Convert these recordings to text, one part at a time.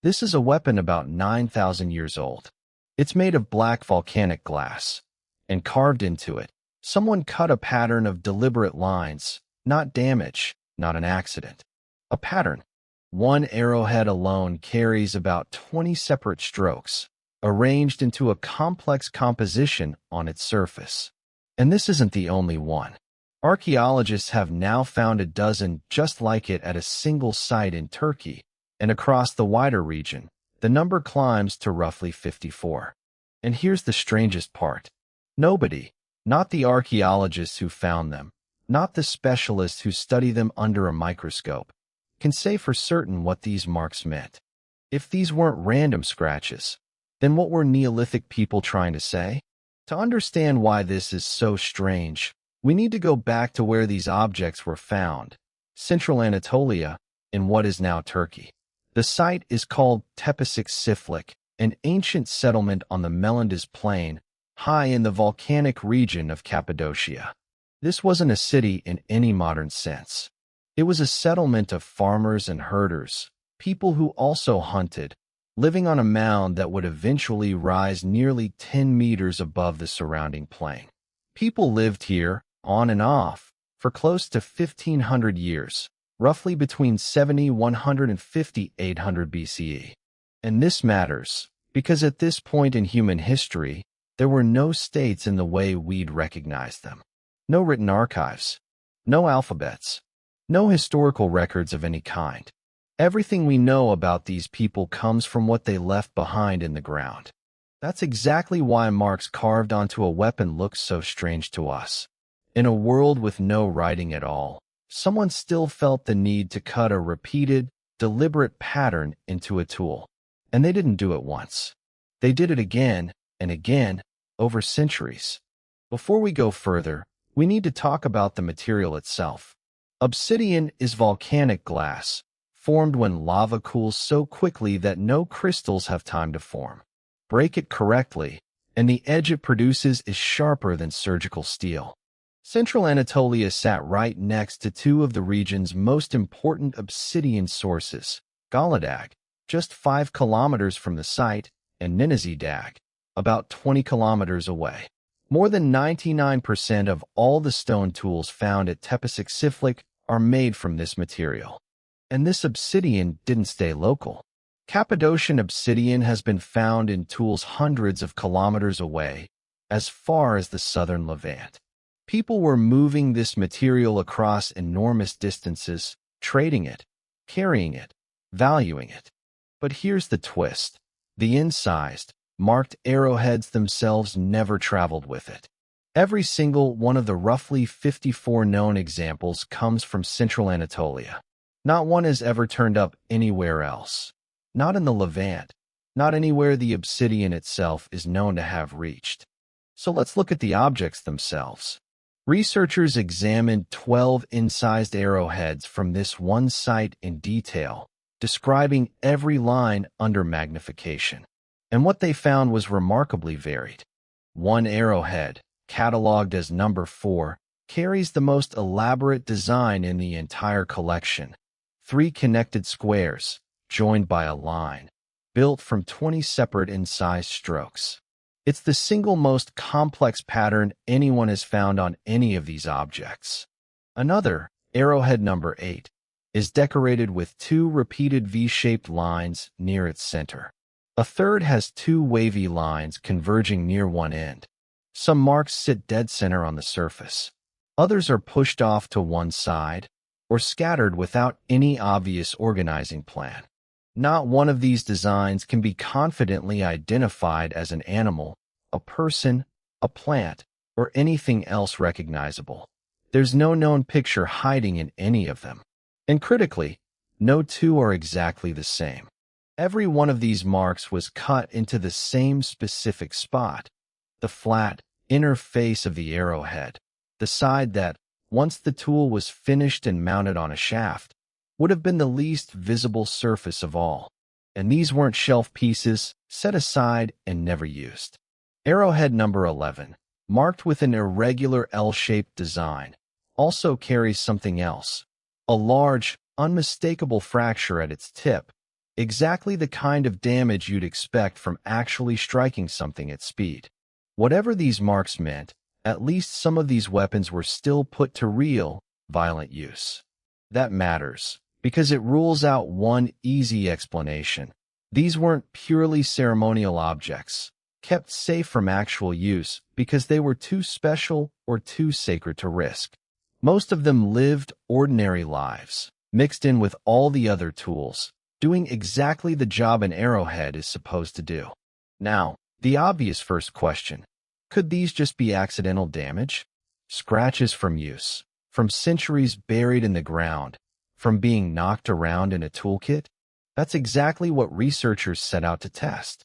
This is a weapon about 9,000 years old. It's made of black volcanic glass, and carved into it, someone cut a pattern of deliberate lines, not damage, not an accident. A pattern. One arrowhead alone carries about 20 separate strokes, arranged into a complex composition on its surface. And this isn't the only one. Archaeologists have now found a dozen just like it at a single site in Turkey, and across the wider region, the number climbs to roughly 54. And here's the strangest part. Nobody, not the archaeologists who found them, not the specialists who study them under a microscope, can say for certain what these marks meant. If these weren't random scratches, then what were Neolithic people trying to say? To understand why this is so strange, we need to go back to where these objects were found, Central Anatolia, in what is now Turkey. The site is called Tepecik-Çiftlik, an ancient settlement on the Mendes Plain, high in the volcanic region of Cappadocia. This wasn't a city in any modern sense. It was a settlement of farmers and herders, people who also hunted, living on a mound that would eventually rise nearly 10 meters above the surrounding plain. People lived here, on and off, for close to 1,500 years, roughly between 7,150 and 800 BCE. And this matters, because at this point in human history, there were no states in the way we'd recognize them. No written archives, no alphabets, no historical records of any kind. Everything we know about these people comes from what they left behind in the ground. That's exactly why marks carved onto a weapon look so strange to us. In a world with no writing at all, someone still felt the need to cut a repeated, deliberate pattern into a tool. And they didn't do it once. They did it again and again over centuries. Before we go further, we need to talk about the material itself. Obsidian is volcanic glass, formed when lava cools so quickly that no crystals have time to form. Break it correctly, and the edge it produces is sharper than surgical steel. Central Anatolia sat right next to two of the region's most important obsidian sources, Galadag, just 5 kilometers from the site, and Ninisidag, about 20 kilometers away. More than 99% of all the stone tools found at Tepecik-Çiftlik are made from this material. And this obsidian didn't stay local. Cappadocian obsidian has been found in tools hundreds of kilometers away, as far as the southern Levant. People were moving this material across enormous distances, trading it, carrying it, valuing it. But here's the twist. The incised, marked arrowheads themselves never traveled with it. Every single one of the roughly 54 known examples comes from Central Anatolia. Not one has ever turned up anywhere else. Not in the Levant. Not anywhere the obsidian itself is known to have reached. So let's look at the objects themselves. Researchers examined 12 incised arrowheads from this one site in detail, describing every line under magnification. And what they found was remarkably varied. One arrowhead, catalogued as number 4, carries the most elaborate design in the entire collection. 3 connected squares, joined by a line, built from 20 separate incised strokes. It's the single most complex pattern anyone has found on any of these objects. Another, arrowhead number 8, is decorated with 2 repeated V-shaped lines near its center. A third has 2 wavy lines converging near one end. Some marks sit dead center on the surface. Others are pushed off to one side, or scattered without any obvious organizing plan. Not one of these designs can be confidently identified as an animal, a person, a plant, or anything else recognizable. There's no known picture hiding in any of them. And critically, no two are exactly the same. Every one of these marks was cut into the same specific spot, the flat, inner face of the arrowhead, the side that, once the tool was finished and mounted on a shaft, would have been the least visible surface of all. And these weren't shelf pieces, set aside and never used. Arrowhead number 11, marked with an irregular L-shaped design, also carries something else, a large, unmistakable fracture at its tip, Exactly the kind of damage you'd expect from actually striking something at speed. Whatever these marks meant, at least some of these weapons were still put to real, violent use. That matters, because it rules out one easy explanation. These weren't purely ceremonial objects, kept safe from actual use because they were too special or too sacred to risk. Most of them lived ordinary lives, mixed in with all the other tools, doing exactly the job an arrowhead is supposed to do. Now, the obvious first question: could these just be accidental damage? Scratches from use, from centuries buried in the ground, from being knocked around in a toolkit? That's exactly what researchers set out to test.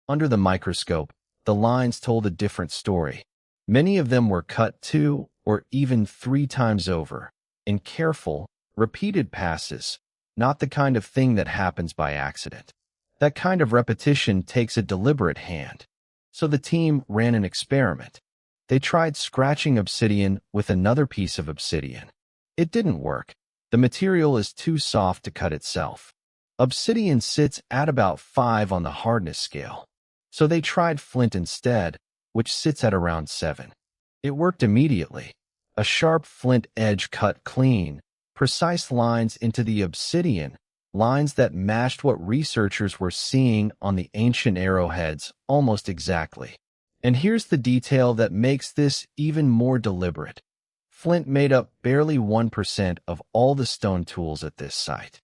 Under the microscope, the lines told a different story. Many of them were cut 2 or even 3 times over, in careful, repeated passes, not the kind of thing that happens by accident. That kind of repetition takes a deliberate hand. So the team ran an experiment. They tried scratching obsidian with another piece of obsidian. It didn't work. The material is too soft to cut itself. Obsidian sits at about 5 on the hardness scale. So they tried flint instead, which sits at around 7. It worked immediately. A sharp flint edge cut clean, precise lines into the obsidian, lines that matched what researchers were seeing on the ancient arrowheads almost exactly. And here's the detail that makes this even more deliberate. Flint made up barely 1% of all the stone tools at this site.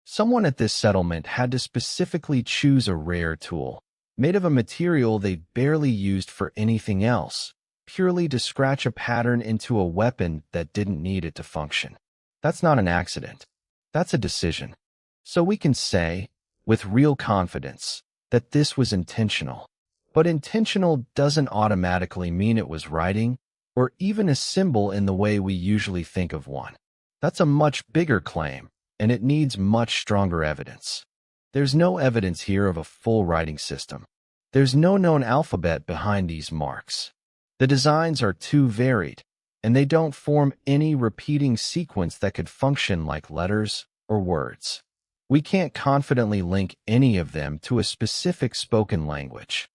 Someone at this settlement had to specifically choose a rare tool, made of a material they barely used for anything else, purely to scratch a pattern into a weapon that didn't need it to function. That's not an accident. That's a decision. So we can say, with real confidence, that this was intentional. But intentional doesn't automatically mean it was writing, or even a symbol in the way we usually think of one. That's a much bigger claim, and it needs much stronger evidence. There's no evidence here of a full writing system. There's no known alphabet behind these marks. The designs are too varied, and they don't form any repeating sequence that could function like letters or words. We can't confidently link any of them to a specific spoken language.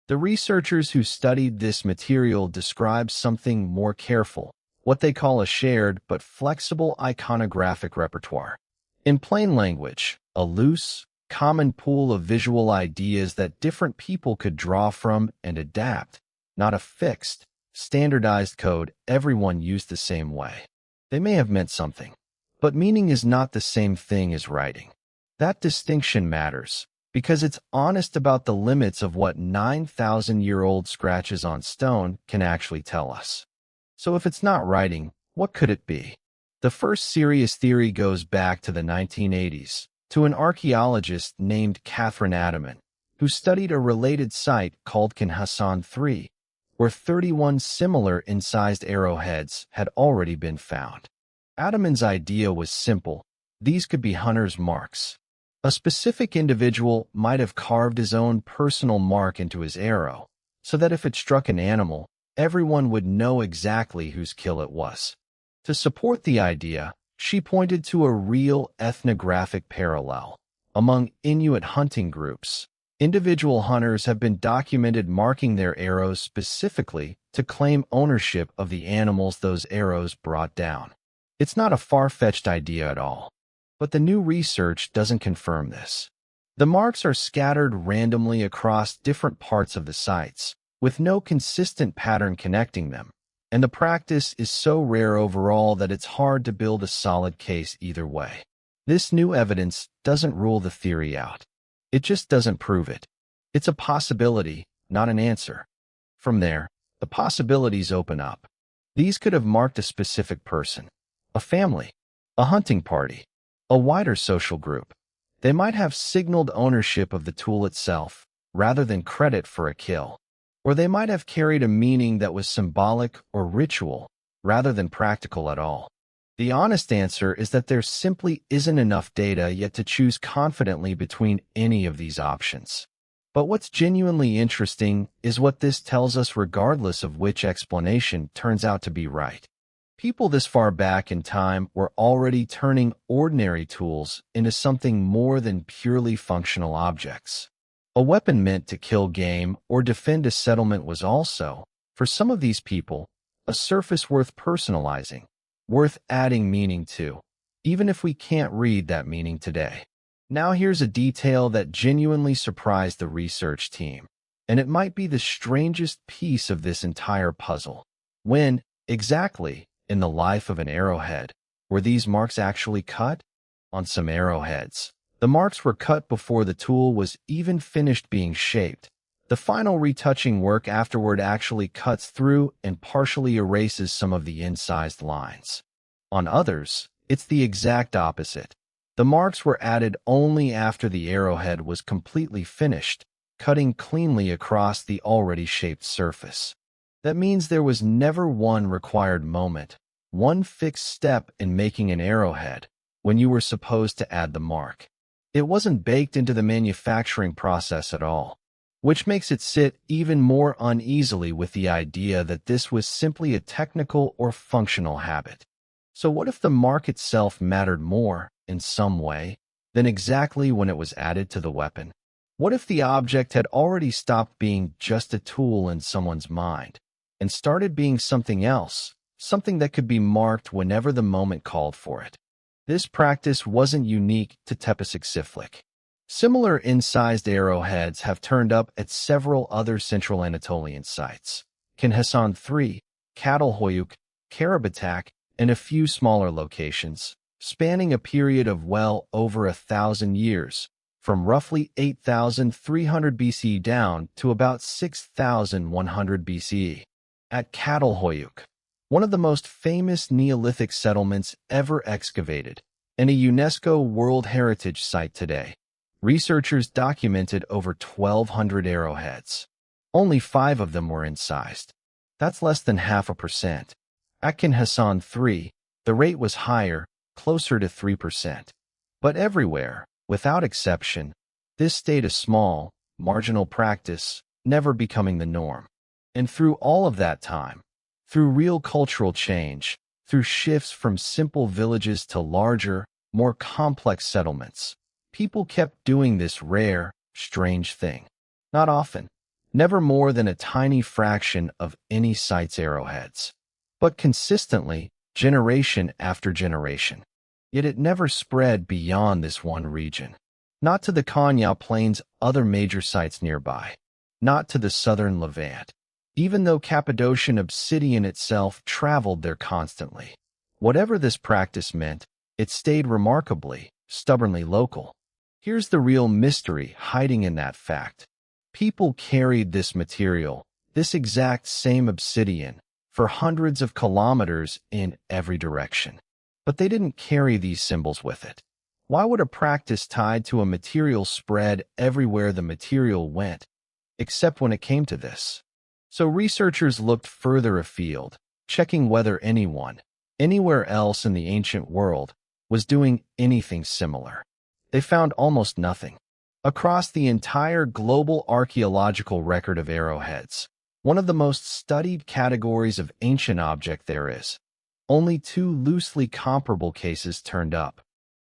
The researchers who studied this material describe something more careful, what they call a shared but flexible iconographic repertoire. In plain language, a loose, common pool of visual ideas that different people could draw from and adapt, not a fixed, standardized code everyone used the same way. They may have meant something, but meaning is not the same thing as writing. That distinction matters, because it's honest about the limits of what 9,000-year-old scratches on stone can actually tell us. So if it's not writing, what could it be? The first serious theory goes back to the 1980s, to an archaeologist named Catherine Adaman, who studied a related site called Hassan III, where 31 similar incised arrowheads had already been found. Adaman's idea was simple. These could be hunters' marks. A specific individual might have carved his own personal mark into his arrow, so that if it struck an animal, everyone would know exactly whose kill it was. To support the idea, she pointed to a real ethnographic parallel. Among Inuit hunting groups, individual hunters have been documented marking their arrows specifically to claim ownership of the animals those arrows brought down. It's not a far-fetched idea at all. But the new research doesn't confirm this. The marks are scattered randomly across different parts of the sites, with no consistent pattern connecting them, and the practice is so rare overall that it's hard to build a solid case either way. This new evidence doesn't rule the theory out. It just doesn't prove it. It's a possibility, not an answer. From there, the possibilities open up. These could have marked a specific person, a family, a hunting party, a wider social group. They might have signaled ownership of the tool itself, rather than credit for a kill. Or they might have carried a meaning that was symbolic or ritual, rather than practical at all. The honest answer is that there simply isn't enough data yet to choose confidently between any of these options. But what's genuinely interesting is what this tells us regardless of which explanation turns out to be right. People this far back in time were already turning ordinary tools into something more than purely functional objects. A weapon meant to kill game or defend a settlement was also, for some of these people, a surface worth personalizing, worth adding meaning to, even if we can't read that meaning today. Now here's a detail that genuinely surprised the research team, and it might be the strangest piece of this entire puzzle. When, exactly, in the life of an arrowhead, were these marks actually cut? On some arrowheads, the marks were cut before the tool was even finished being shaped. The final retouching work afterward actually cuts through and partially erases some of the incised lines. On others, it's the exact opposite. The marks were added only after the arrowhead was completely finished, cutting cleanly across the already shaped surface. That means there was never one required moment, one fixed step in making an arrowhead, when you were supposed to add the mark. It wasn't baked into the manufacturing process at all, which makes it sit even more uneasily with the idea that this was simply a technical or functional habit. So what if the mark itself mattered more, in some way, than exactly when it was added to the weapon? What if the object had already stopped being just a tool in someone's mind, and started being something else, something that could be marked whenever the moment called for it? This practice wasn't unique to Tepecik-Çiftlik. Similar incised arrowheads have turned up at several other Central Anatolian sites: Kinhasan III, Çatalhöyük, Karabatak, and a few smaller locations, spanning a period of well over 1,000 years, from roughly 8,300 BCE down to about 6,100 BCE. At Çatalhöyük, one of the most famous Neolithic settlements ever excavated, and a UNESCO World Heritage Site today, researchers documented over 1,200 arrowheads. Only 5 of them were incised. That's less than 0.5%. At Kinhasan III, the rate was higher, closer to 3%. But everywhere, without exception, this stayed a small, marginal practice, never becoming the norm. And through all of that time, through real cultural change, through shifts from simple villages to larger, more complex settlements, people kept doing this rare, strange thing. Not often, never more than a tiny fraction of any site's arrowheads, but consistently, generation after generation. Yet it never spread beyond this one region. Not to the Konya Plains' other major sites nearby. Not to the southern Levant. Even though Cappadocian Obsidian itself traveled there constantly. Whatever this practice meant, it stayed remarkably, stubbornly local. Here's the real mystery hiding in that fact. People carried this material, this exact same obsidian, for hundreds of kilometers in every direction. But they didn't carry these symbols with it. Why would a practice tied to a material spread everywhere the material went, except when it came to this? So researchers looked further afield, checking whether anyone, anywhere else in the ancient world, was doing anything similar. They found almost nothing. Across the entire global archaeological record of arrowheads, one of the most studied categories of ancient object there is, only 2 loosely comparable cases turned up.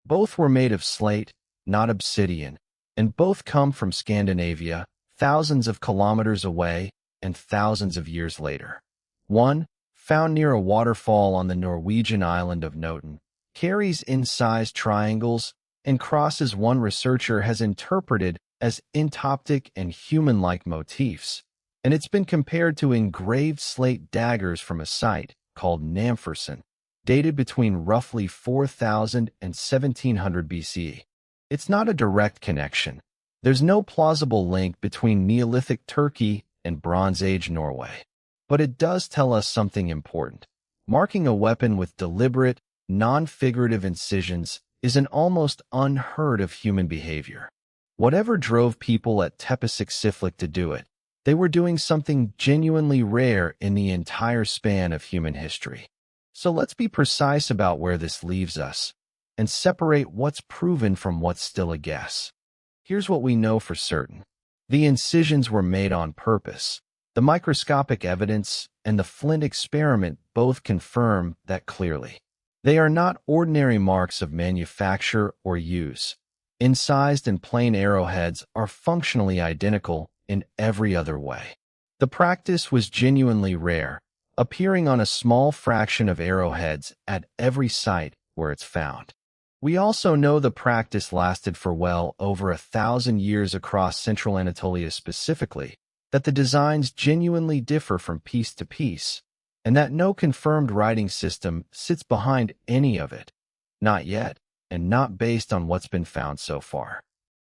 Both were made of slate, not obsidian, and both come from Scandinavia, thousands of kilometers away and thousands of years later. One, found near a waterfall on the Norwegian island of Noten, carries incised triangles and crosses one researcher has interpreted as entoptic and human-like motifs, and it's been compared to engraved slate daggers from a site called Namfersen, dated between roughly 4,000 and 1,700 BCE. It's not a direct connection. There's no plausible link between Neolithic Turkey and Bronze Age Norway. But it does tell us something important. Marking a weapon with deliberate, non-figurative incisions is an almost unheard of human behavior. Whatever drove people at Tepecik-Çiftlik to do it, they were doing something genuinely rare in the entire span of human history. So let's be precise about where this leaves us, and separate what's proven from what's still a guess. Here's what we know for certain. The incisions were made on purpose. The microscopic evidence and the flint experiment both confirm that clearly. They are not ordinary marks of manufacture or use. Incised and plain arrowheads are functionally identical in every other way. The practice was genuinely rare, appearing on a small fraction of arrowheads at every site where it's found. We also know the practice lasted for well over 1,000 years across Central Anatolia specifically, that the designs genuinely differ from piece to piece, and that no confirmed writing system sits behind any of it. Not yet, and not based on what's been found so far.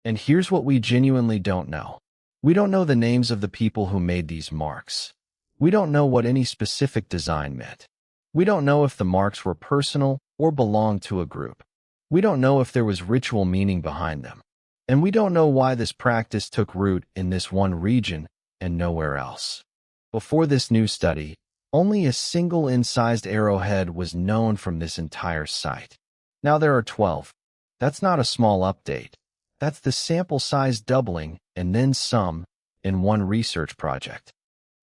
And here's what we genuinely don't know. We don't know the names of the people who made these marks. We don't know what any specific design meant. We don't know if the marks were personal or belonged to a group. We don't know if there was ritual meaning behind them. And we don't know why this practice took root in this one region and nowhere else. Before this new study, only a single incised arrowhead was known from this entire site. Now there are 12. That's not a small update. That's the sample size doubling and then some in one research project.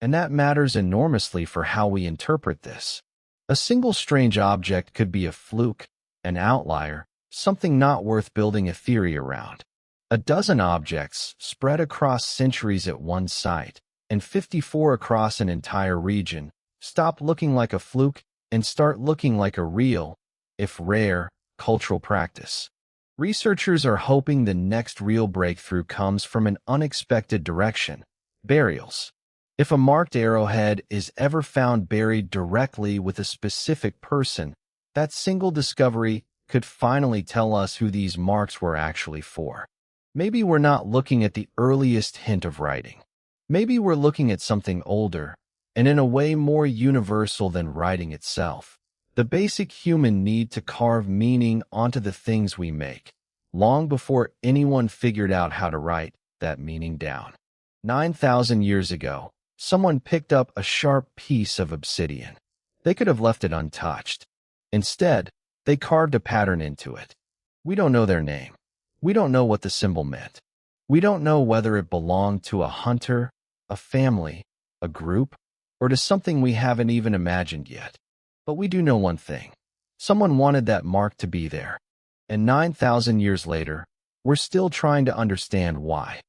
And that matters enormously for how we interpret this. A single strange object could be a fluke, an outlier, something not worth building a theory around. A dozen objects spread across centuries at one site, and 54 across an entire region, stop looking like a fluke and start looking like a real, if rare, cultural practice. Researchers are hoping the next real breakthrough comes from an unexpected direction: burials. If a marked arrowhead is ever found buried directly with a specific person, that single discovery could finally tell us who these marks were actually for. Maybe we're not looking at the earliest hint of writing. Maybe we're looking at something older, and in a way more universal than writing itself. The basic human need to carve meaning onto the things we make, long before anyone figured out how to write that meaning down. 9,000 years ago, someone picked up a sharp piece of obsidian. They could have left it untouched. Instead, they carved a pattern into it. We don't know their name. We don't know what the symbol meant. We don't know whether it belonged to a hunter, a family, a group, or to something we haven't even imagined yet. But we do know one thing. Someone wanted that mark to be there. And 9,000 years later, we're still trying to understand why.